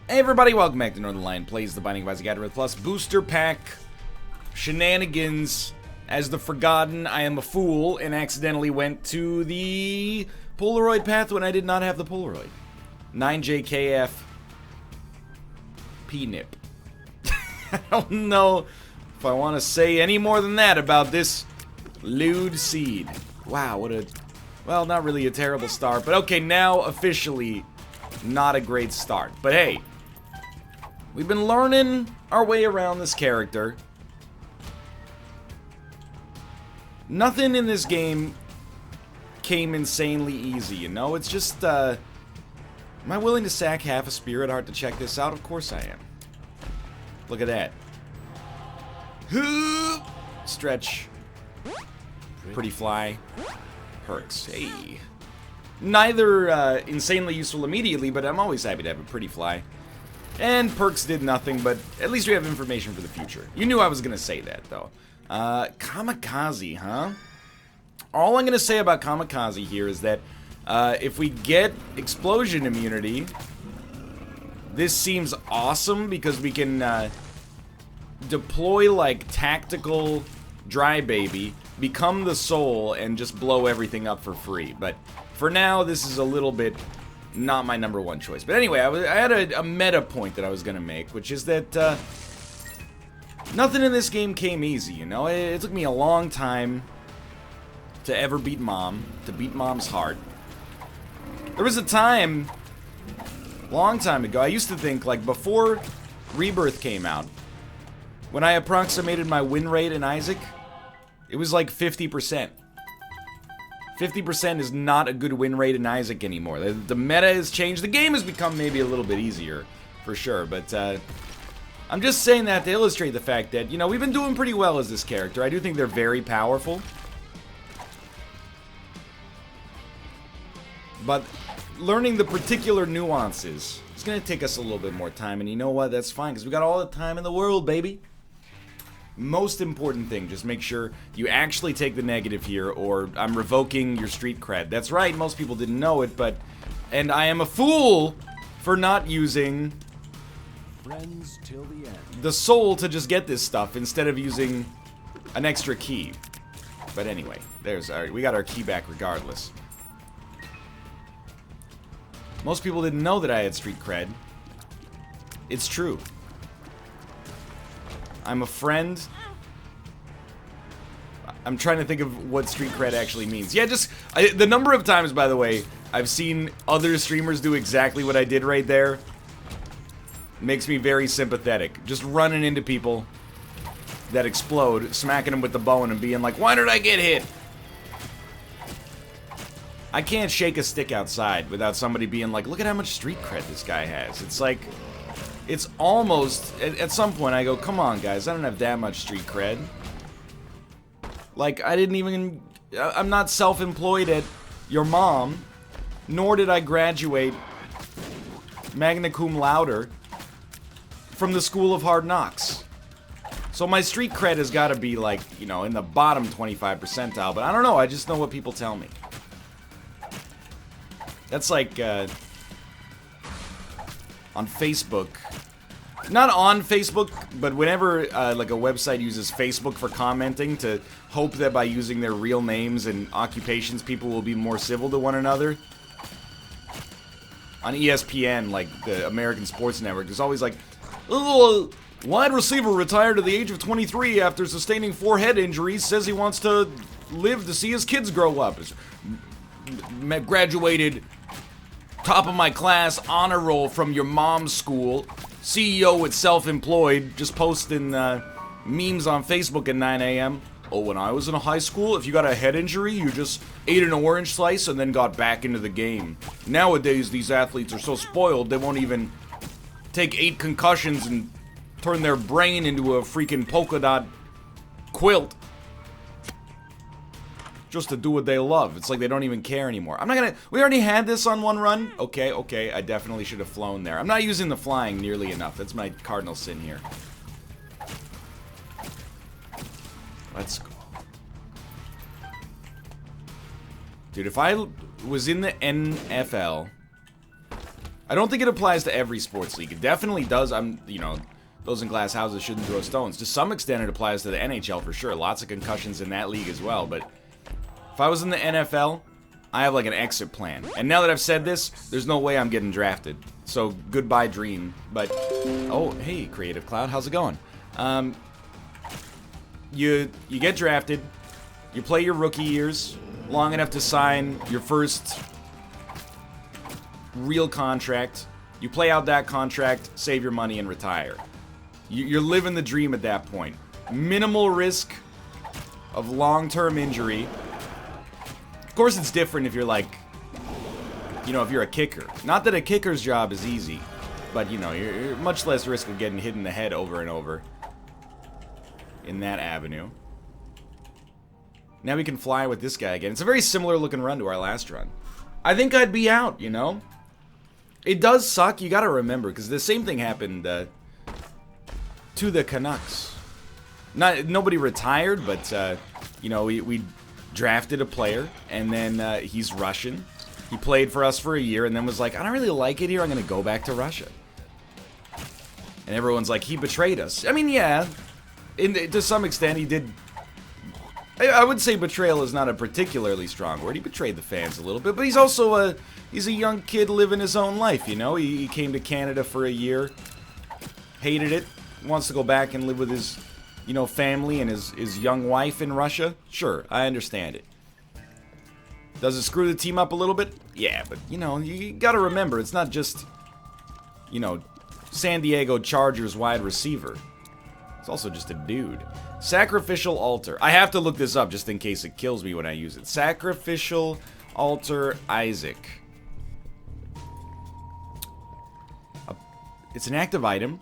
Hey everybody, welcome back to Northernlion Plays the Binding of Isaac Afterbirth Plus Booster Pack Shenanigans. As the Forgotten, I am a fool and accidentally went to the Polaroid path when I did not have the Polaroid. 9JKF PNIP. I don't know if I want to say any more than that about this lewd seed. Wow, what a... well, not really a terrible start, but okay, now officially not a great start. But hey, we've been learning our way around this character. Nothing in this game came insanely easy, you know? It's just, am I willing to sack half a spirit heart to check this out? Of course I am. Look at that. Stretch. Pretty fly. Perks. Hey. Neither insanely useful immediately, but I'm always happy to have a pretty fly. And perks did nothing, but at least we have information for the future. You knew I was gonna say that, though. Kamikaze, huh? All I'm gonna say about Kamikaze here is that if we get explosion immunity, this seems awesome because we can deploy like tactical dry baby, become the soul, and just blow everything up for free. But for now, this is a little bit not my number one choice. But anyway, I had a meta point that I was gonna make, which is that nothing in this game came easy, you know? It took me a long time to ever beat Mom, to beat Mom's heart. There was a time, long time ago, I used to think, like, before Rebirth came out, when I approximated my win rate in Isaac, it was like 50%. 50% is not a good win rate in Isaac anymore. The meta has changed. The game has become maybe a little bit easier, for sure, but I'm just saying that to illustrate the fact that, you know, we've been doing pretty well as this character. I do think they're very powerful. But learning the particular nuances is going to take us a little bit more time. And you know what? That's fine, because we got all the time in the world, baby. Most important thing, just make sure you actually take the negative here, or I'm revoking your street cred. That's right, most people didn't know it, but... and I am a fool for not using... friends till the end. The soul to just get this stuff instead of using an extra key. But anyway, there's our, we got our key back regardless. Most people didn't know that I had street cred. It's true. I'm a friend. I'm trying to think of what street cred actually means. Yeah, just the number of times, by the way, I've seen other streamers do exactly what I did right there makes me very sympathetic. Just running into people that explode, smacking them with the bow and being like, why did I get hit? I can't shake a stick outside without somebody being like, look at how much street cred this guy has. It's like, it's almost, at some point I go, come on guys, I don't have that much street cred. Like, I didn't even, I'm not self-employed at your mom, nor did I graduate magna cum laude from the School of Hard Knocks. So my street cred has got to be like, you know, in the bottom 25 percentile, but I don't know, I just know what people tell me. That's like, on Facebook, not on Facebook, but whenever like a website uses Facebook for commenting to hope that by using their real names and occupations people will be more civil to one another. On ESPN, like the American Sports Network, there's always like, oh, wide receiver retired at the age of 23 after sustaining 4 head injuries, says he wants to live to see his kids grow up. Graduated top of my class, honor roll from your mom's school, CEO with self-employed, just posting memes on Facebook at 9 a.m. Oh, when I was in high school, if you got a head injury, you just ate an orange slice and then got back into the game. Nowadays, these athletes are so spoiled, they won't even take 8 concussions and turn their brain into a freaking polka dot quilt. Just to do what they love. It's like they don't even care anymore. I'm not gonna... we already had this on one run. Okay, I definitely should have flown there. I'm not using the flying nearly enough. That's my cardinal sin here. Let's go. Dude, if I was in the NFL I don't think it applies to every sports league. It definitely does. You know, those in glass houses shouldn't throw stones. To some extent, it applies to the NHL for sure. Lots of concussions in that league as well. But if I was in the NFL, I have like an exit plan. And now that I've said this, there's no way I'm getting drafted. So goodbye, dream. But oh, hey, Creative Cloud, how's it going? You get drafted. You play your rookie years long enough to sign your first real contract. You play out that contract, save your money, and retire. You're living the dream at that point. Minimal risk of long-term injury. Of course, it's different if you're like, you know, if you're a kicker. Not that a kicker's job is easy, but you know, you're much less risk of getting hit in the head over and over in that avenue. Now we can fly with this guy again. It's a very similar looking run to our last run. I think I'd be out, you know? It does suck, you gotta remember, because the same thing happened to the Canucks. Nobody retired, but, you know, we drafted a player, and then he's Russian. He played for us for a year, and then was like, I don't really like it here, I'm gonna go back to Russia. And everyone's like, he betrayed us. I mean, yeah, to some extent he did. I would say betrayal is not a particularly strong word. He betrayed the fans a little bit, but he's also he's a young kid living his own life, you know? He came to Canada for a year, hated it, wants to go back and live with his, you know, family and his young wife in Russia. Sure, I understand it. Does it screw the team up a little bit? Yeah, but, you know, you gotta remember, it's not just, you know, San Diego Chargers wide receiver. It's also just a dude. Sacrificial altar. I have to look this up just in case it kills me when I use it. Sacrificial altar Isaac. It's an active item.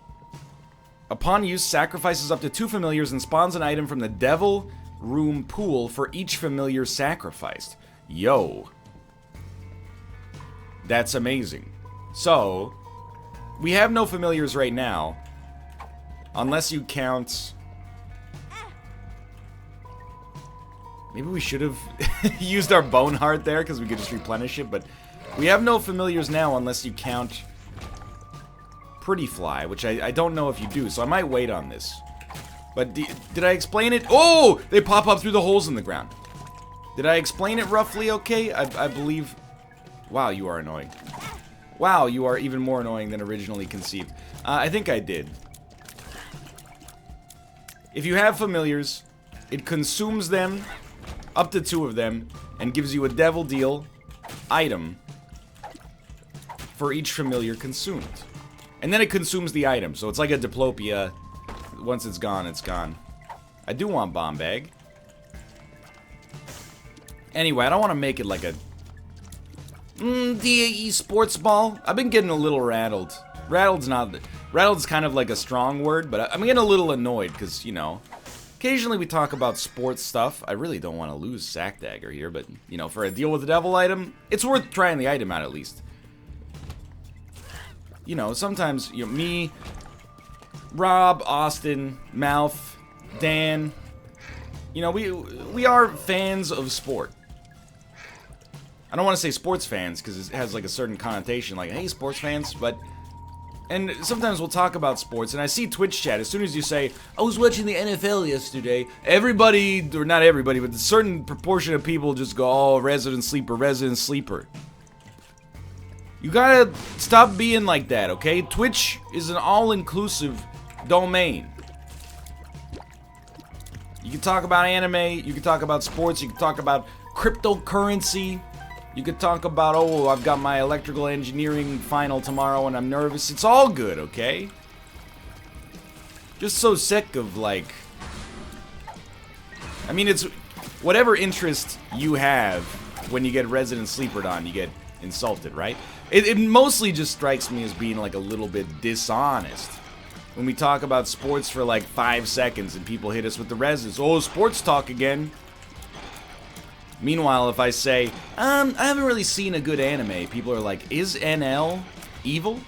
Upon use, sacrifices up to 2 familiars and spawns an item from the Devil Room pool for each familiar sacrificed. Yo. That's amazing. So, we have no familiars right now. Unless you count... Maybe we should have used our bone heart there because we could just replenish it, but we have no familiars now unless you count Pretty Fly, which I don't know if you do, so I might wait on this. But did I explain it? Oh! They pop up through the holes in the ground. Did I explain it roughly okay? I believe... Wow, you are annoying. Wow, you are even more annoying than originally conceived. I think I did. If you have familiars, it consumes them, up to 2 of them, and gives you a Devil Deal item for each familiar consumed. And then it consumes the item, so it's like a Diplopia. Once it's gone, it's gone. I do want Bomb Bag. Anyway, I don't want to make it like a... DAE Sports Ball? I've been getting a little rattled. Rattled's kind of like a strong word, but I'm getting a little annoyed, because, you know... Occasionally we talk about sports stuff. I really don't want to lose Sack Dagger here, but, you know, for a Deal with the Devil item, it's worth trying the item out at least. You know, sometimes, you know, me, Rob, Austin, Mouth, Dan, you know, we are fans of sport. I don't want to say sports fans, because it has, like, a certain connotation, like, hey, sports fans, but... And sometimes we'll talk about sports, and I see Twitch chat, as soon as you say, I was watching the NFL yesterday, everybody, or not everybody, but a certain proportion of people just go, oh, Resident Sleeper, Resident Sleeper. You gotta stop being like that, okay? Twitch is an all-inclusive domain. You can talk about anime, you can talk about sports, you can talk about cryptocurrency. You could talk about, oh, I've got my electrical engineering final tomorrow and I'm nervous. It's all good, okay? Just so sick of, like... I mean, it's... Whatever interest you have when you get Resident Sleepered on, you get insulted, right? It mostly just strikes me as being, like, a little bit dishonest. When we talk about sports for, like, 5 seconds and people hit us with the residents. Oh, sports talk again. Meanwhile, if I say, I haven't really seen a good anime, people are like, is NL evil?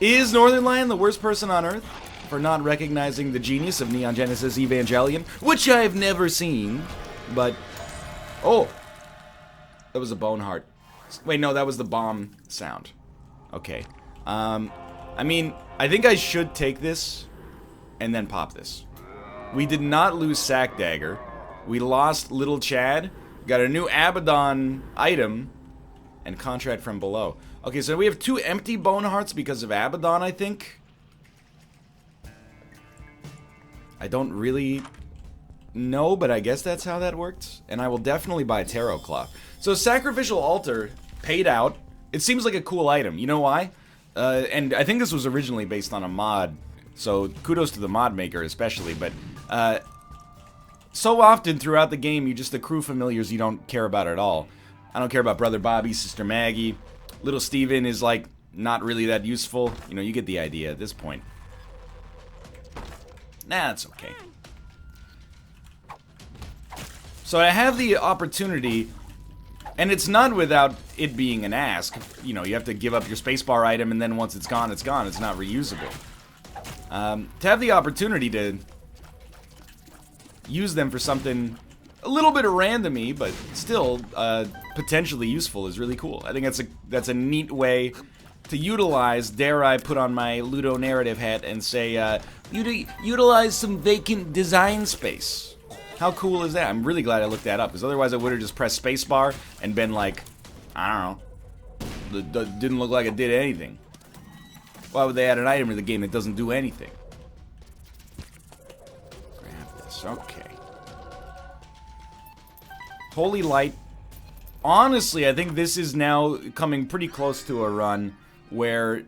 Is Northernlion the worst person on Earth for not recognizing the genius of Neon Genesis Evangelion? Which I've never seen, but... Oh! That was a bone heart. Wait, no, that was the bomb sound. Okay. I mean, I think I should take this and then pop this. We did not lose Sack Dagger. We lost Little Chad. Got a new Abaddon item and contract from below. Okay, so we have 2 empty bone hearts because of Abaddon, I think. I don't really know, but I guess that's how that worked. And I will definitely buy Tarot Claw. So Sacrificial Altar paid out. It seems like a cool item. You know why? And I think this was originally based on a mod. So kudos to the mod maker especially. But so often throughout the game, you just accrue familiars you don't care about at all. I don't care about Brother Bobby, Sister Maggie. Little Steven is like not really that useful. You know, you get the idea at this point. Nah, it's okay. So I have the opportunity, and it's not without it being an ask. You know, you have to give up your spacebar item, and then once it's gone, it's gone. It's not reusable. To have the opportunity to use them for something a little bit randomy, but still potentially useful is really cool. I think that's a neat way to utilize, dare I put on my Ludo narrative hat and say, utilize some vacant design space. How cool is that? I'm really glad I looked that up, because otherwise I would have just pressed spacebar and been like, I don't know, didn't look like it did anything. Why would they add an item to the game that doesn't do anything? Grab this, okay. Holy Light. Honestly, I think this is now coming pretty close to a run where,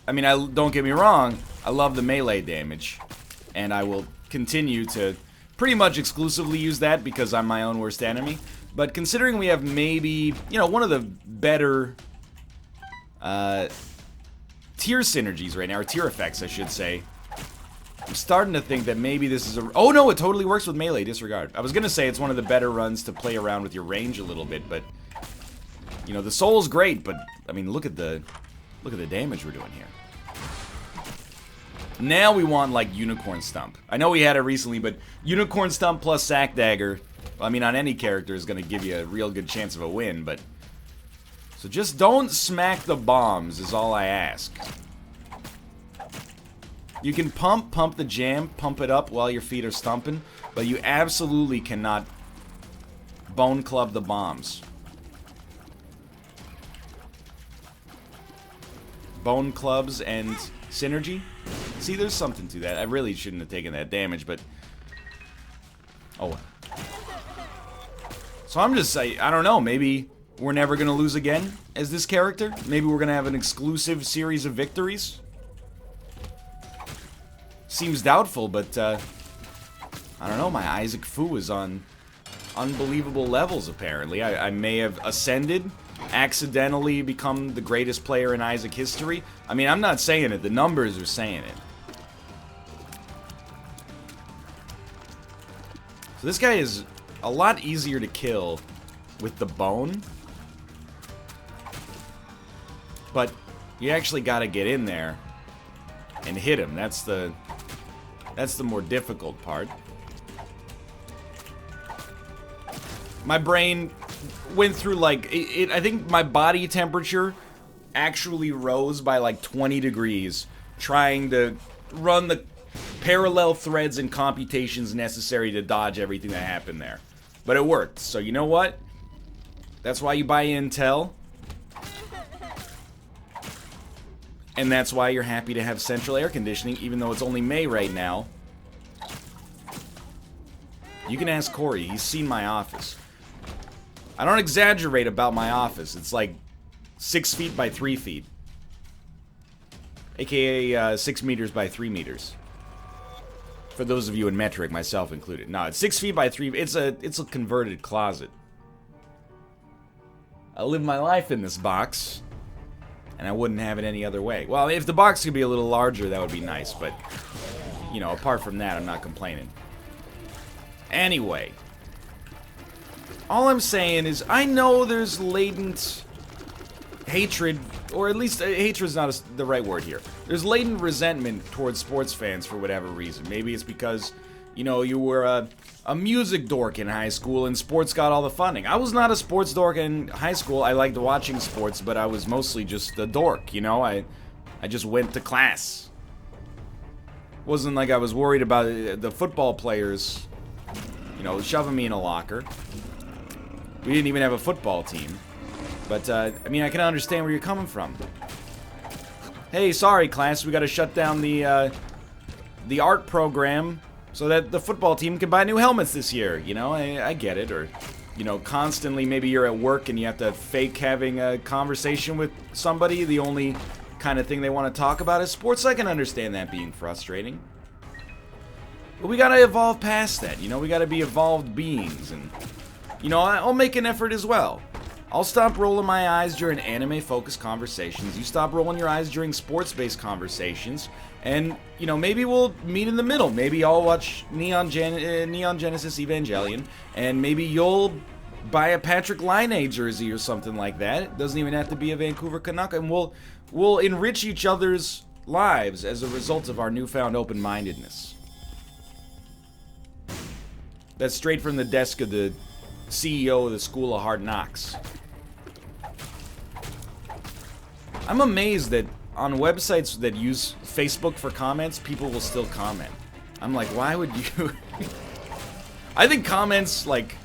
I mean, don't get me wrong, I love the melee damage, and I will continue to pretty much exclusively use that because I'm my own worst enemy. But considering we have maybe, you know, one of the better tier synergies right now, or tier effects, I should say, I'm starting to think that maybe this is a... Oh no, it totally works with melee, disregard. I was gonna say it's one of the better runs to play around with your range a little bit, but, you know, the soul's great, but, I mean, look at the damage we're doing here. Now we want, like, Unicorn Stump. I know we had it recently, but Unicorn Stump plus Sack Dagger, I mean, on any character is going to give you a real good chance of a win, but... So just don't smack the bombs is all I ask. You can pump the jam, pump it up while your feet are stumping, but you absolutely cannot bone club the bombs. Bone clubs and synergy? See, there's something to that. I really shouldn't have taken that damage, but... Oh well. So I'm just saying, I don't know, maybe we're never going to lose again as this character? Maybe we're going to have an exclusive series of victories? Seems doubtful, but, I don't know, my Isaac Fu is on unbelievable levels, apparently. I may have ascended, accidentally become the greatest player in Isaac history. I mean, I'm not saying it, the numbers are saying it. So this guy is a lot easier to kill with the bone. But you actually gotta get in there and hit him. That's the more difficult part. My brain went through, like, I think my body temperature actually rose by like 20 degrees trying to run the parallel threads and computations necessary to dodge everything that happened there. But it worked. So you know what? That's why you buy Intel. And that's why you're happy to have central air conditioning, even though it's only May right now. You can ask Corey. He's seen my office. I don't exaggerate about my office. It's like 6 feet by 3 feet. AKA 6 meters by 3 meters. For those of you in metric, myself included. No, it's 6 feet by 3. It's a converted closet. I live my life in this box. And I wouldn't have it any other way. Well, if the box could be a little larger, that would be nice. But, you know, apart from that, I'm not complaining. Anyway. All I'm saying is, I know there's latent hatred, or at least hatred's not the right word here. There's latent resentment towards sports fans for whatever reason. Maybe it's because, you know, you were a music dork in high school and sports got all the funding. I was not a sports dork in high school. I liked watching sports, but I was mostly just a dork, you know? I just went to class. Wasn't like I was worried about the football players, you know, shoving me in a locker. We didn't even have a football team. But, I mean, I can understand where you're coming from. Hey, sorry, class, we gotta shut down the art program so that the football team can buy new helmets this year. You know, I get it. Or, you know, constantly maybe you're at work and you have to fake having a conversation with somebody. The only kind of thing they want to talk about is sports. I can understand that being frustrating. But we gotta evolve past that. You know, we gotta be evolved beings. And, you know, I'll make an effort as well. I'll stop rolling my eyes during anime-focused conversations. You stop rolling your eyes during sports-based conversations. And, you know, maybe we'll meet in the middle. Maybe I'll watch Neon Genesis Evangelion. And maybe you'll buy a Patrick Laine jersey or something like that. It doesn't even have to be a Vancouver Canuck. And we'll enrich each other's lives as a result of our newfound open-mindedness. That's straight from the desk of the CEO of the School of Hard Knocks. I'm amazed that on websites that use Facebook for comments, people will still comment. I'm like, why would you? I think comments, like,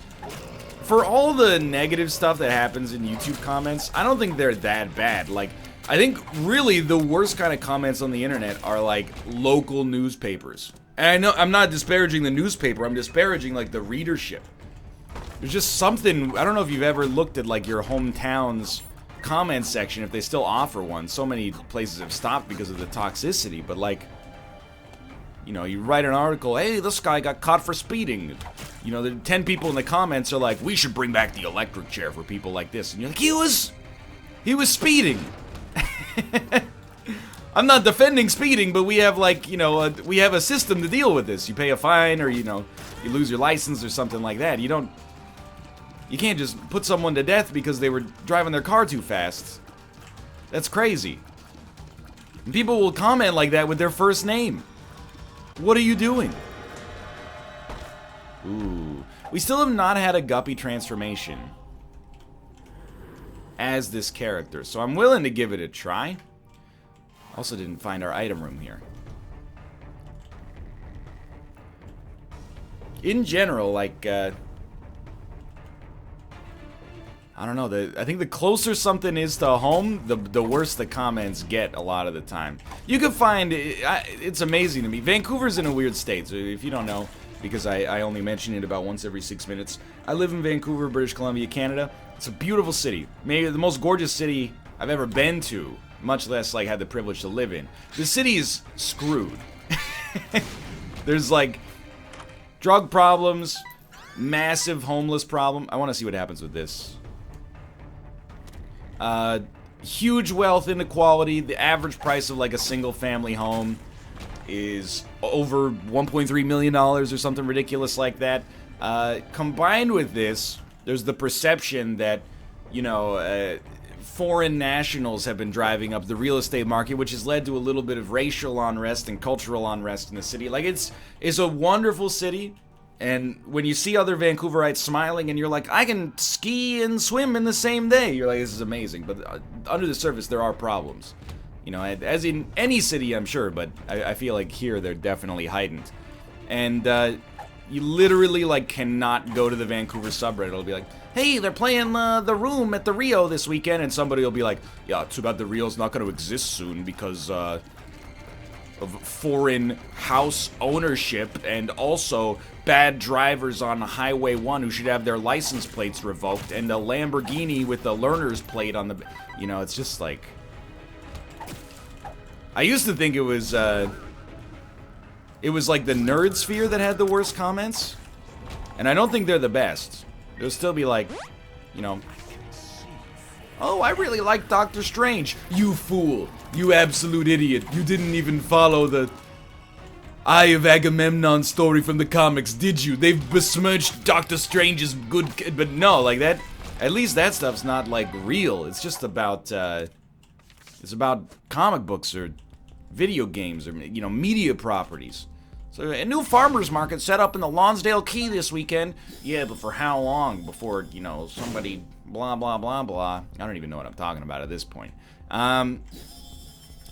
for all the negative stuff that happens in YouTube comments, I don't think they're that bad. Like, I think really the worst kind of comments on the internet are like local newspapers. And I know I'm not disparaging the newspaper, I'm disparaging like the readership. There's just something, I don't know if you've ever looked at like your hometown's comment section, if they still offer one. So many places have stopped because of the toxicity, but like, you know, you write an article, hey, this guy got caught for speeding. You know, the 10 people in the comments are like, we should bring back the electric chair for people like this. And you're like, he was speeding. I'm not defending speeding, but we have like, you know, we have a system to deal with this. You pay a fine, or, you know, you lose your license or something like that. You can't just put someone to death because they were driving their car too fast. That's crazy. And people will comment like that with their first name. What are you doing? Ooh. We still have not had a Guppy transformation as this character, so I'm willing to give it a try. Also didn't find our item room here. In general, like, I don't know, I think the closer something is to home, the worse the comments get a lot of the time. You can find, it's amazing to me. Vancouver's in a weird state, so if you don't know, because I only mention it about once every 6 minutes. I live in Vancouver, British Columbia, Canada. It's a beautiful city. Maybe the most gorgeous city I've ever been to, much less like had the privilege to live in. The city is screwed. There's like drug problems, massive homeless problem. I want to see what happens with this. Huge wealth inequality. The average price of like a single family home is over $1.3 million or something ridiculous like that. Combined with this, there's the perception that, you know, foreign nationals have been driving up the real estate market, which has led to a little bit of racial unrest and cultural unrest in the city. Like, it's a wonderful city. And when you see other Vancouverites smiling and you're like, I can ski and swim in the same day, you're like, this is amazing. But under the surface, there are problems. You know, as in any city, I'm sure, but I feel like here they're definitely heightened. And you literally, like, cannot go to the Vancouver subreddit. It'll be like, hey, they're playing The Room at the Rio this weekend. And somebody will be like, yeah, too bad the Rio's not going to exist soon because of foreign house ownership and also bad drivers on Highway 1 who should have their license plates revoked and a Lamborghini with the learner's plate on the... You know, it's just like... I used to think it was like the Nerd Sphere that had the worst comments. And I don't think they're the best. It'll still be like, you know... Oh, I really like Doctor Strange. You fool. You absolute idiot. You didn't even follow the Eye of Agamemnon story from the comics, did you? They've besmirched Doctor Strange's good kid. But no, like that, at least that stuff's not like real. It's just about, it's about comic books or video games or, you know, media properties. So a new farmer's market set up in the Lonsdale Quay this weekend. Yeah, but for how long before, you know, somebody blah, blah, blah, blah. I don't even know what I'm talking about at this point. I'm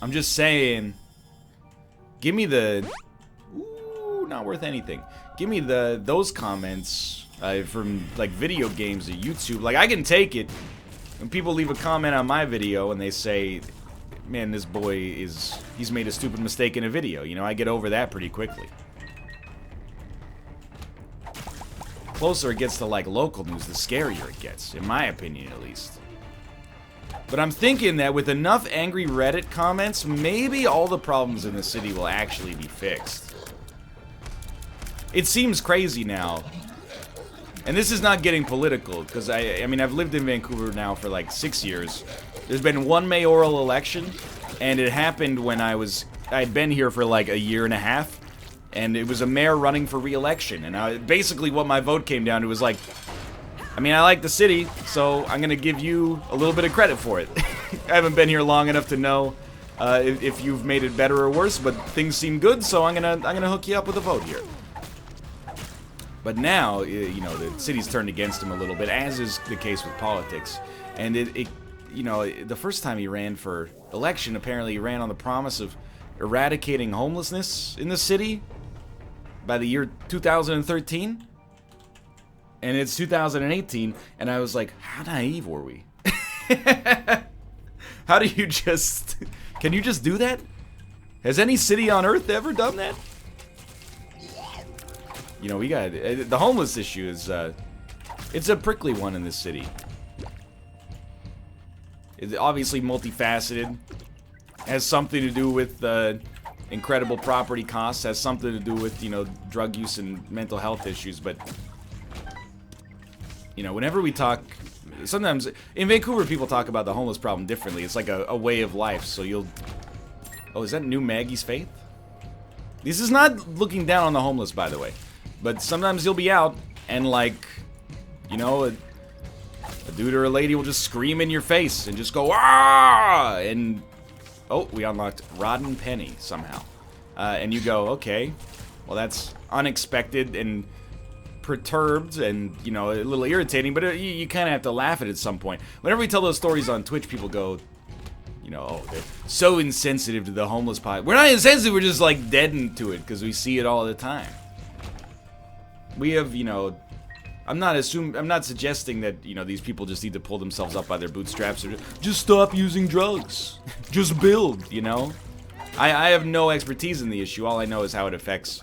just saying, give me the... Ooh, not worth anything. Give me those comments from, like, video games or YouTube. Like, I can take it when people leave a comment on my video and they say, man, this boy he's made a stupid mistake in a video. You know, I get over that pretty quickly. Closer it gets to, like, local news, the scarier it gets, in my opinion, at least. But I'm thinking that with enough angry Reddit comments, maybe all the problems in the city will actually be fixed. It seems crazy now. And this is not getting political, because I mean, I've lived in Vancouver now for like 6 years. There's been one mayoral election, and it happened when I'd been here for like a year and a half, and it was a mayor running for re-election. And basically what my vote came down to was like, I mean, I like the city, so I'm gonna give you a little bit of credit for it. I haven't been here long enough to know if you've made it better or worse, but things seem good, so I'm gonna hook you up with a vote here. But now, you know, the city's turned against him a little bit, as is the case with politics. And you know, the first time he ran for election, apparently he ran on the promise of eradicating homelessness in the city by the year 2013. And it's 2018, and I was like, how naive were we? How do you just... Can you just do that? Has any city on Earth ever done that? You know, we got... The homeless issue is, it's a prickly one in this city. It's obviously multifaceted. Has something to do with incredible property costs. Has something to do with, you know, drug use and mental health issues, but... You know, whenever we talk, sometimes in Vancouver people talk about the homeless problem differently. It's like a way of life. So you'll... Oh, is that new Maggie's Faith? This is not looking down on the homeless, by the way. But sometimes you'll be out and, like, you know, a dude or a lady will just scream in your face and just go, ah! And, oh, we unlocked Rotten Penny somehow. And you go, okay, well, that's unexpected and perturbed and, you know, a little irritating, but you kind of have to laugh at it at some point. Whenever we tell those stories on Twitch, people go, you know, oh, they're so insensitive to the homeless pie. We're not insensitive, we're just, like, deadened to it because we see it all the time. We have, you know, I'm not suggesting that, you know, these people just need to pull themselves up by their bootstraps or just stop using drugs. Just build, you know? I have no expertise in the issue. All I know is how it affects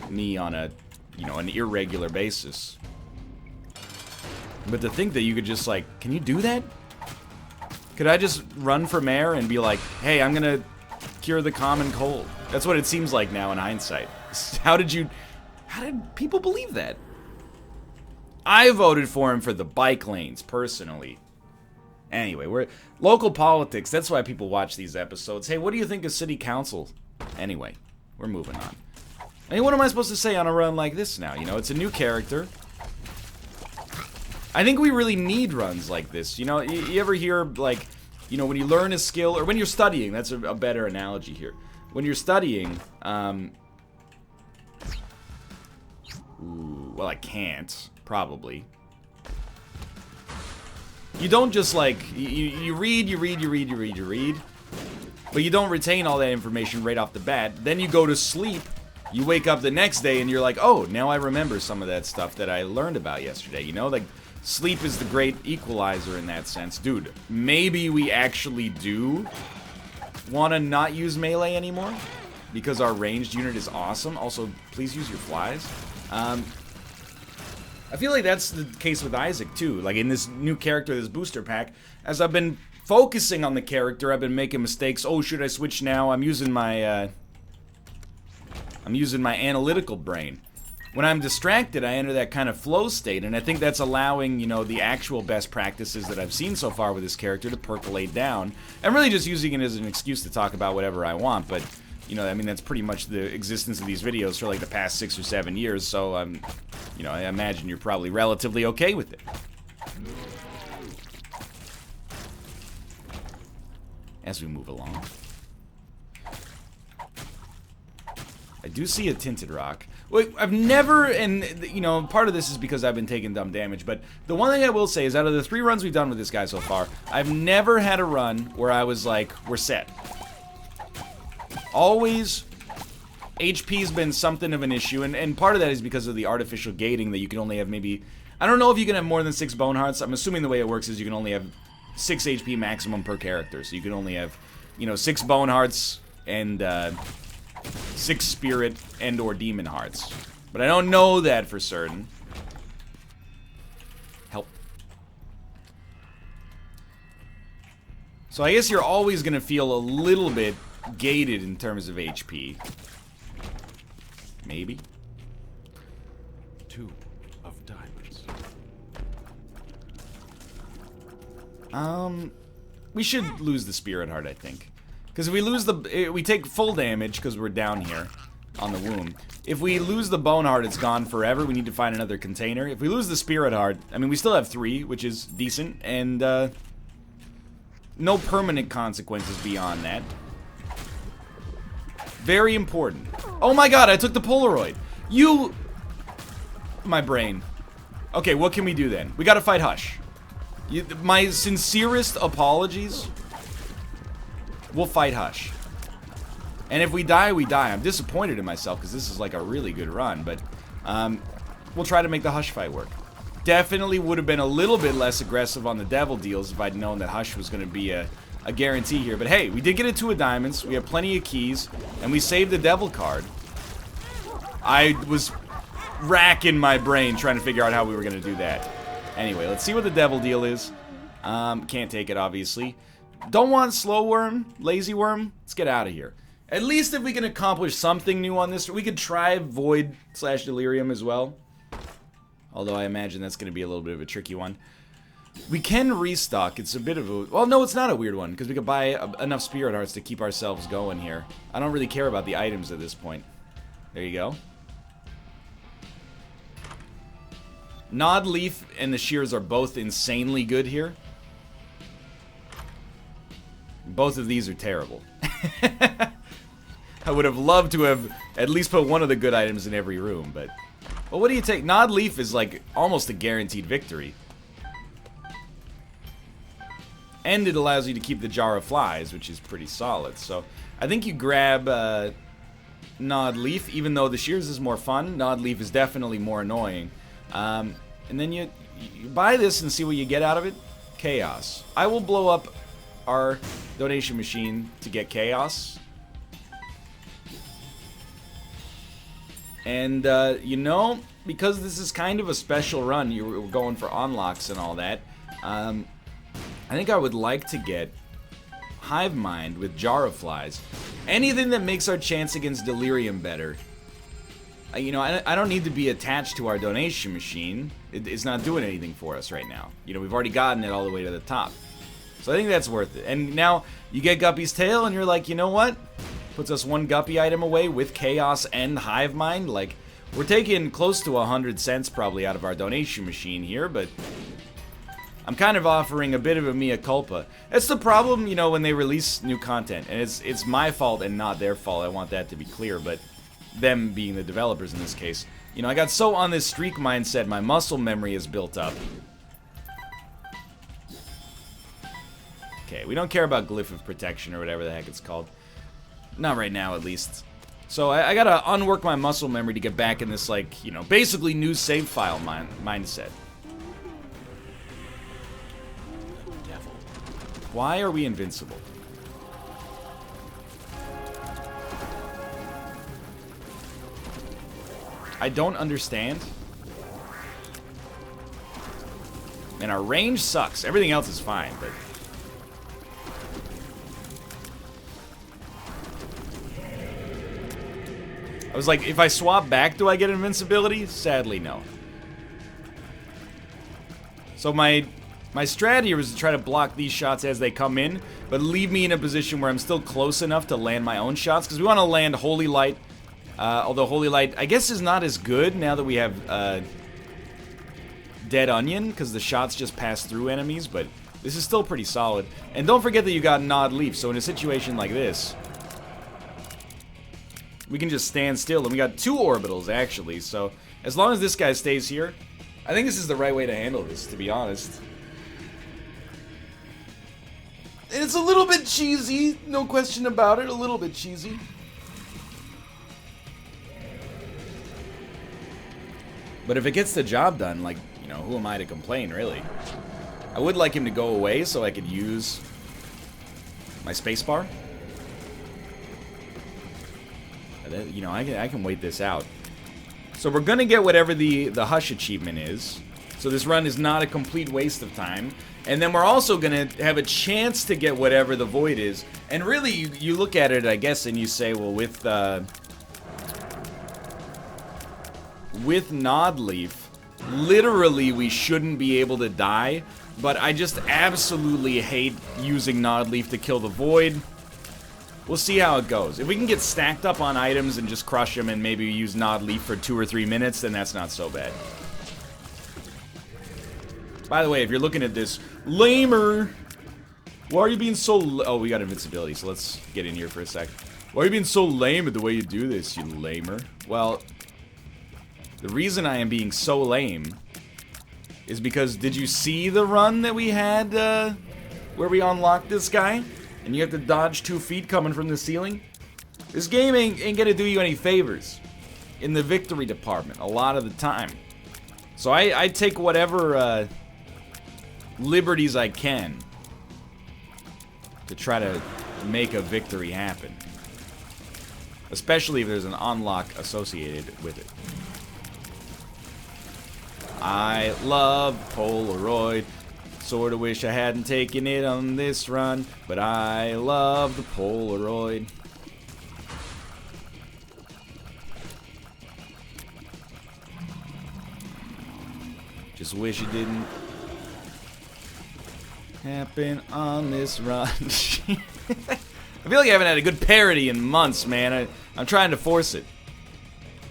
me on a, you know, an irregular basis. But to think that you could just, like, can you do that? Could I just run for mayor and be like, hey, I'm gonna cure the common cold? That's what it seems like now in hindsight. How did people believe that? I voted for him for the bike lanes, personally. Anyway, we're local politics. That's why people watch these episodes. Hey, what do you think of city council? Anyway, we're moving on. I mean, what am I supposed to say on a run like this now? You know, it's a new character. I think we really need runs like this. You know, you ever hear, like, you know, when you learn a skill, or when you're studying, that's a better analogy here. When you're studying, ooh, well, I can't, probably. You don't just, like, you read, but you don't retain all that information right off the bat. Then you go to sleep. You wake up the next day and you're like, oh, now I remember some of that stuff that I learned about yesterday, you know? Like, sleep is the great equalizer in that sense. Dude, maybe we actually do want to not use melee anymore because our ranged unit is awesome. Also, please use your flies. I feel like that's the case with Isaac, too. Like, in this new character, this booster pack, as I've been focusing on the character, I've been making mistakes. Oh, should I switch now? I'm using my analytical brain. When I'm distracted, I enter that kind of flow state, and I think that's allowing, you know, the actual best practices that I've seen so far with this character to percolate down. I'm really just using it as an excuse to talk about whatever I want, but, you know, I mean, that's pretty much the existence of these videos for, like, the past 6 or 7 years, so, you know, I imagine you're probably relatively okay with it. As we move along. I do see a tinted rock. Wait, I've never, and you know, part of this is because I've been taking dumb damage, but the one thing I will say is out of the 3 runs we've done with this guy so far, I've never had a run where I was like, we're set. Always, HP's been something of an issue, and part of that is because of the artificial gating that you can only have maybe, I don't know if you can have more than 6 bone hearts. I'm assuming the way it works is you can only have 6 HP maximum per character, so you can only have, you know, 6 bone hearts and 6 spirit and or demon hearts. But I don't know that for certain. Help. So I guess you're always gonna feel a little bit gated in terms of HP. Maybe. 2 of diamonds. We should lose the spirit heart, I think. Because if we lose the... we take full damage because we're down here on the womb. If we lose the bone heart, it's gone forever. We need to find another container. If we lose the spirit heart, I mean, we still have 3, which is decent. And, no permanent consequences beyond that. Very important. Oh my god, I took the Polaroid. You... My brain. Okay, what can we do then? We gotta fight Hush. My sincerest apologies. We'll fight Hush. And if we die, we die. I'm disappointed in myself because this is like a really good run, but we'll try to make the Hush fight work. Definitely would have been a little bit less aggressive on the devil deals if I'd known that Hush was going to be a guarantee here. But hey, we did get a 2 of diamonds. We have plenty of keys, and we saved the devil card. I was racking my brain trying to figure out how we were going to do that. Anyway, let's see what the devil deal is. Can't take it, obviously. Don't want slow worm, lazy worm. Let's get out of here. At least if we can accomplish something new on this, we could try void / delirium as well. Although I imagine that's going to be a little bit of a tricky one. We can restock. It's a bit of a... Well, no, it's not a weird one, because we could buy enough spirit hearts to keep ourselves going here. I don't really care about the items at this point. There you go. Nod Leaf and the Shears are both insanely good here. Both of these are terrible. I would have loved to have at least put one of the good items in every room, but... Well, what do you take? Nod Leaf is like almost a guaranteed victory. And it allows you to keep the Jar of Flies, which is pretty solid. So, I think you grab Nod Leaf, even though the Shears is more fun. Nod Leaf is definitely more annoying. And then you buy this and see what you get out of it. Chaos. I will blow up our donation machine to get Chaos. And, you know, because this is kind of a special run, you're going for unlocks and all that, I think I would like to get Hive Mind with Jar of Flies. Anything that makes our chance against Delirium better. You know, I don't need to be attached to our donation machine. It's not doing anything for us right now. You know, we've already gotten it all the way to the top. So I think that's worth it. And now you get Guppy's Tail and you're like, you know what? Puts us 1 Guppy item away with Chaos and Hive Mind. Like, we're taking close to 100 cents probably out of our donation machine here, but I'm kind of offering a bit of a mea culpa. That's the problem, you know, when they release new content. And it's my fault and not their fault. I want that to be clear, but them being the developers in this case. You know, I got so on this streak mindset, my muscle memory is built up. Okay, we don't care about Glyph of Protection or whatever the heck it's called. Not right now, at least. So I gotta unwork my muscle memory to get back in this, like, you know, basically new save file mindset. Devil. Why are we invincible? I don't understand. And our range sucks. Everything else is fine, but... I was like, if I swap back, do I get invincibility? Sadly, no. So my strat here is to try to block these shots as they come in, but leave me in a position where I'm still close enough to land my own shots, because we want to land Holy Light. Although Holy Light, I guess, is not as good now that we have Dead Onion, because the shots just pass through enemies, but this is still pretty solid. And don't forget that you got Nod Leaf, so in a situation like this, we can just stand still. And we got 2 orbitals, actually. So, as long as this guy stays here, I think this is the right way to handle this, to be honest. It's a little bit cheesy, no question about it, a little bit cheesy. But if it gets the job done, like, you know, who am I to complain, really? I would like him to go away so I could use my spacebar. You know, I can wait this out. So we're gonna get whatever the Hush achievement is. So this run is not a complete waste of time. And then we're also gonna have a chance to get whatever the Void is. And really, you look at it, I guess, and you say, well, with Nodleaf, literally we shouldn't be able to die. But I just absolutely hate using Nodleaf to kill the Void. We'll see how it goes. If we can get stacked up on items and just crush them and maybe use Nodleaf for 2 or 3 minutes, then that's not so bad. By the way, if you're looking at this, lamer! Why are you being so oh, we got invincibility, so let's get in here for a sec. Why are you being so lame at the way you do this, you lamer? Well, the reason I am being so lame is because, did you see the run that we had, where we unlocked this guy? And you have to dodge 2 feet coming from the ceiling? This game ain't gonna do you any favors in the victory department a lot of the time. So I take whatever, liberties I can to try to make a victory happen. Especially if there's an unlock associated with it. I love Polaroid. Sorta wish I hadn't taken it on this run, but I love the Polaroid. Just wish it didn't happen on this run. I feel like I haven't had a good parody in months, man. I'm trying to force it.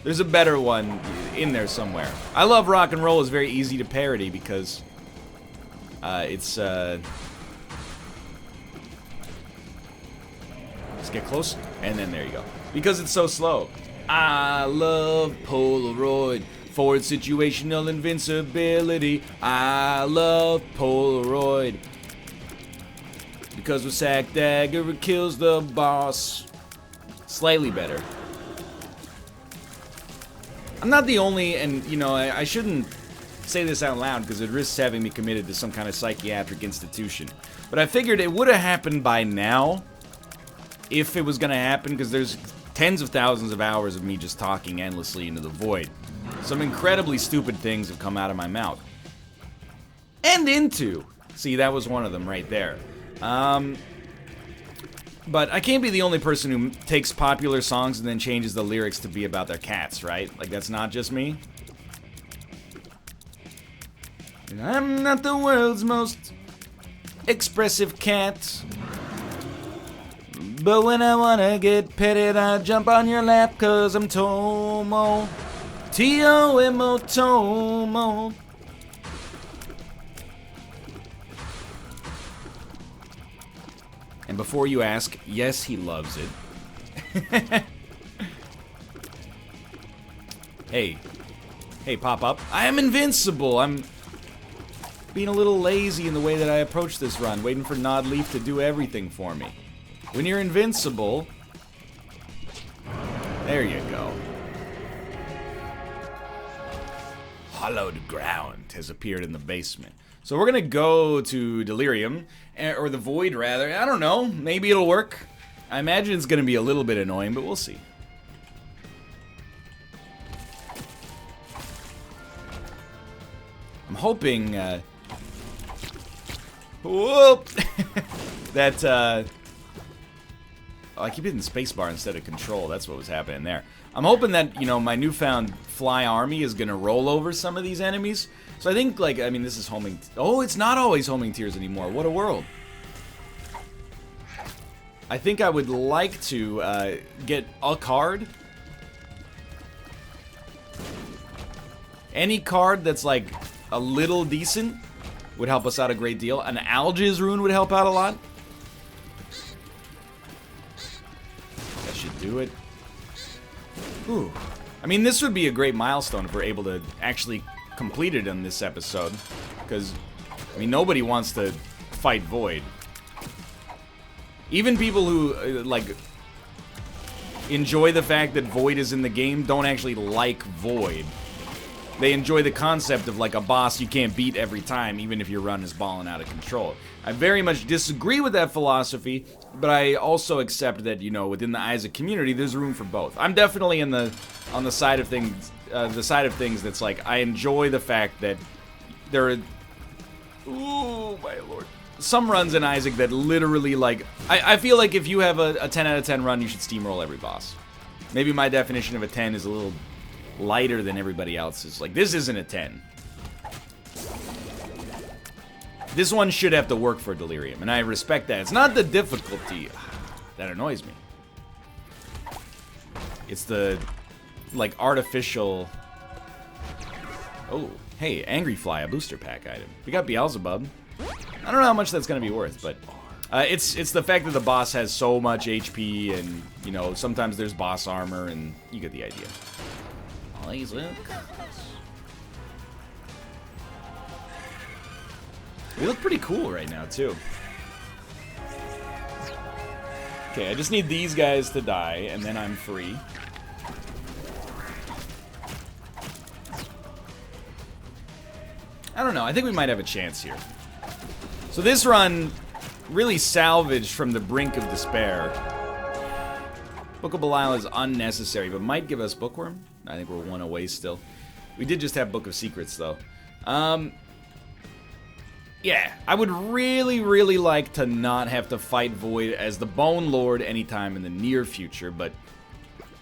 There's a better one in there somewhere. I Love Rock and Roll is very easy to parody because let's get close, and then there you go. Because it's so slow. I love Polaroid for its situational invincibility. I love Polaroid because with Sack Dagger it kills the boss. Slightly better. I'm not the only, and you know, I shouldn't say this out loud because it risks having me committed to some kind of psychiatric institution. But I figured it would have happened by now if it was going to happen, because there's tens of thousands of hours of me just talking endlessly into the void. Some incredibly stupid things have come out of my mouth. And into. See, that was one of them right there. But I can't be the only person who takes popular songs and then changes the lyrics to be about their cats, right? Like, that's not just me. And I'm not the world's most expressive cat, but when I wanna get petted, I jump on your lap, cause I'm Tomo. T-O-M-O, Tomo. And before you ask, yes, he loves it. Hey, pop up. I am invincible. I'm being a little lazy in the way that I approach this run, waiting for Nodleaf to do everything for me. When you're invincible, there you go. Hollowed ground has appeared in the basement. So we're gonna go to Delirium, or the Void rather. I don't know, maybe it'll work. I imagine it's gonna be a little bit annoying, but we'll see. I'm hoping, whoop! that, oh, I keep hitting spacebar instead of control. That's what was happening there. I'm hoping that, you know, my newfound fly army is gonna roll over some of these enemies. So I think, like, I mean, this is homing. Oh, it's not always homing tears anymore. What a world. I think I would like to get a card. Any card that's, like, a little decent would help us out a great deal. An Algiz rune would help out a lot. That should do it. Ooh. I mean, this would be a great milestone if we're able to actually complete it in this episode. Because, I mean, nobody wants to fight Void. Even people who, like, enjoy the fact that Void is in the game don't actually like Void. They enjoy the concept of, like, a boss you can't beat every time, even if your run is balling out of control. I very much disagree with that philosophy, but I also accept that, you know, within the Isaac community, there's room for both. I'm definitely on the side of things, that's like, I enjoy the fact that there are, ooh, my lord, some runs in Isaac that literally, like, I feel like if you have a 10 out of 10 run, you should steamroll every boss. Maybe my definition of a 10 is a little lighter than everybody else's. Like, this isn't a 10. This one should have to work for Delirium, and I respect that. It's not the difficulty that annoys me. It's the, like, artificial... Oh, hey, Angry Fly, a booster pack item. We got Beelzebub. I don't know how much that's going to be worth, but... it's the fact that the boss has so much HP, and, you know, sometimes there's boss armor, and you get the idea. Please, Luke. We look pretty cool right now, too. Okay, I just need these guys to die, and then I'm free. I don't know, I think we might have a chance here. So this run really salvaged from the brink of despair. Book of Belial is unnecessary, but might give us Bookworm. I think we're one away still. We did just have Book of Secrets, though. Yeah, I would really, really like to not have to fight Void as the Bone Lord anytime in the near future, but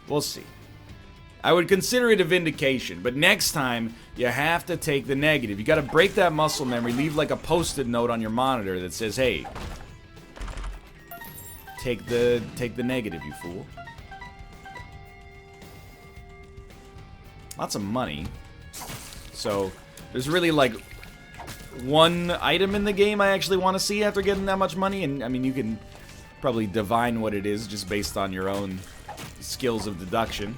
we'll see. I would consider it a vindication, but next time, you have to take the negative. You gotta break that muscle memory, leave like a post-it note on your monitor that says, hey, take the negative, you fool. Lots of money. So, there's really like one item in the game I actually want to see after getting that much money, and I mean, you can probably divine what it is just based on your own skills of deduction.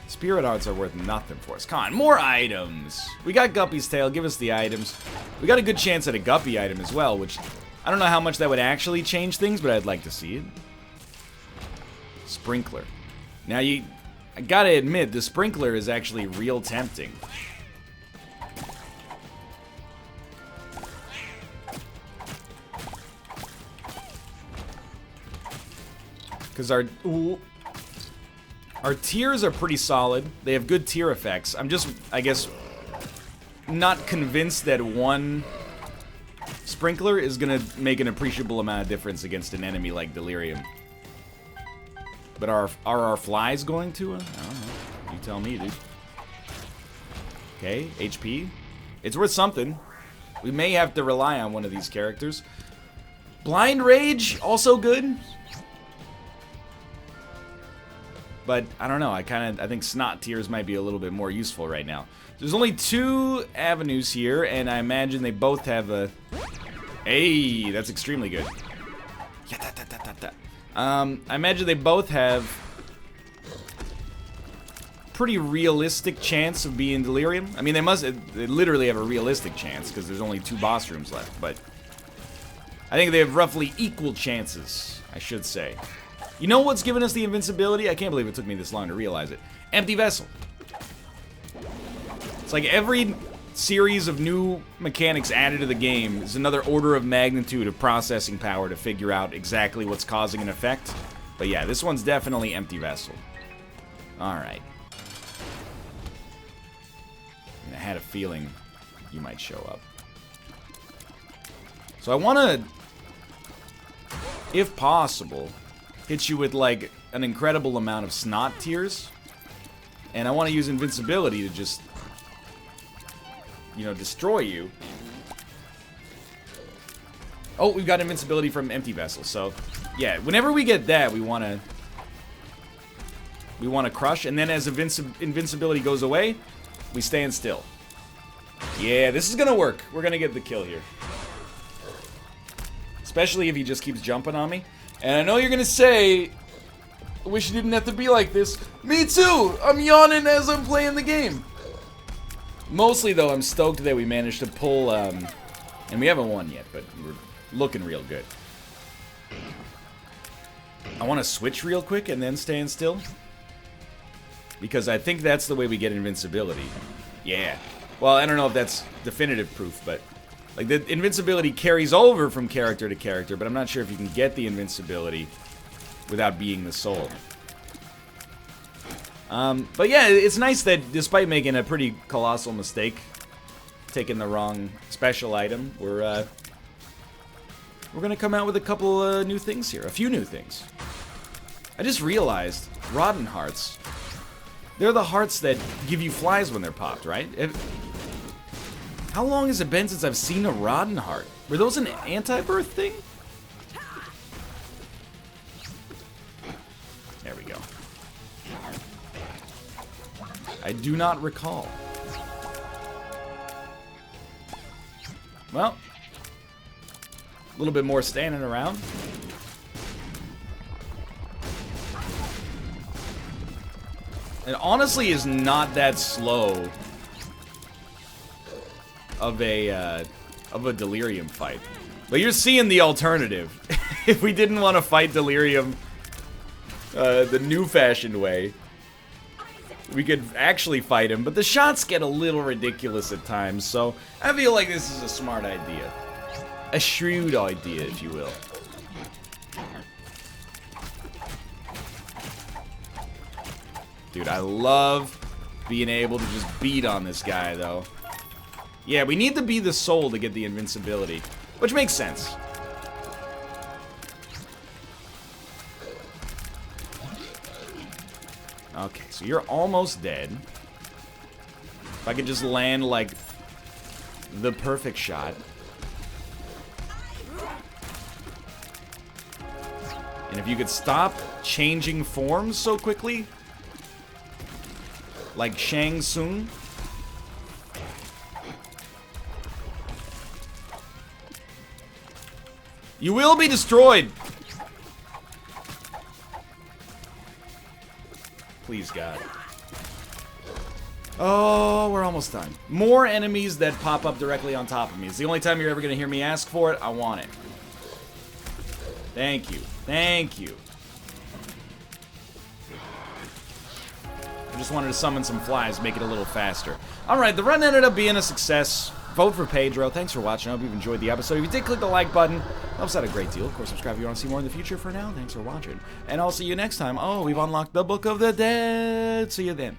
Spirit Hearts are worth nothing for us. Come on, more items! We got Guppy's Tail, give us the items. We got a good chance at a Guppy item as well, which I don't know how much that would actually change things, but I'd like to see it. Sprinkler. Now I gotta admit, the Sprinkler is actually real tempting. Because our tiers are pretty solid. They have good tier effects. I'm just, I guess, not convinced that one Sprinkler is gonna make an appreciable amount of difference against an enemy like Delirium. But are our flies going to? I don't know. You tell me, dude. Okay, HP. It's worth something. We may have to rely on one of these characters. Blind Rage, also good. But, I don't know, I think Snot Tears might be a little bit more useful right now. There's only 2 avenues here, and I imagine they both have a... Hey, that's extremely good. I imagine they both have pretty realistic chance of being Delirium. I mean, they literally have a realistic chance, because there's only 2 boss rooms left, but I think they have roughly equal chances, I should say. You know what's given us the invincibility? I can't believe it took me this long to realize it. Empty Vessel. It's like every series of new mechanics added to the game is another order of magnitude of processing power to figure out exactly what's causing an effect. But yeah, this one's definitely Empty Vessel. Alright. I had a feeling you might show up. So I want to, if possible, hit you with like an incredible amount of Snot Tears. And I want to use invincibility to just, you know, destroy you. Oh, we've got invincibility from Empty Vessel. So, yeah, whenever we get that, we want to crush, and then as invincibility goes away, we stand still. Yeah, this is gonna work. We're gonna get the kill here. Especially if he just keeps jumping on me. And I know you're gonna say, I wish it didn't have to be like this. Me too! I'm yawning as I'm playing the game. Mostly, though, I'm stoked that we managed to pull, and we haven't won yet, but we're looking real good. I want to switch real quick and then stand still. Because I think that's the way we get invincibility. Yeah. Well, I don't know if that's definitive proof, but... Like, the invincibility carries over from character to character, but I'm not sure if you can get the invincibility without being the soul. But yeah, it's nice that despite making a pretty colossal mistake, taking the wrong special item, we're gonna come out with a couple new things here, a few new things. I just realized, Rotten Hearts, they're the hearts that give you flies when they're popped, right? How long has it been since I've seen a Rotten Heart? Were those an Afterbirth thing? There we go. I do not recall. Well, a little bit more standing around. It honestly is not that slow of a delirium fight. But you're seeing the alternative. If we didn't want to fight delirium the new-fashioned way, we could actually fight him, but the shots get a little ridiculous at times, so I feel like this is a smart idea. A shrewd idea, if you will. Dude, I love being able to just beat on this guy, though. Yeah, we need to be the soul to get the invincibility, which makes sense. Okay, so you're almost dead. If I could just land, like, the perfect shot. And if you could stop changing forms so quickly, like Shang Tsung. You will be destroyed! Please, God. Oh, we're almost done. More enemies that pop up directly on top of me. It's the only time you're ever going to hear me ask for it. I want it. Thank you. Thank you. I just wanted to summon some flies, make it a little faster. Alright, the run ended up being a success. Vote for Pedro. Thanks for watching. I hope you've enjoyed the episode. If you did, click the like button. Helps out a great deal. Of course, subscribe if you want to see more in the future. For now, thanks for watching. And I'll see you next time. Oh, we've unlocked the Book of the Dead. See you then.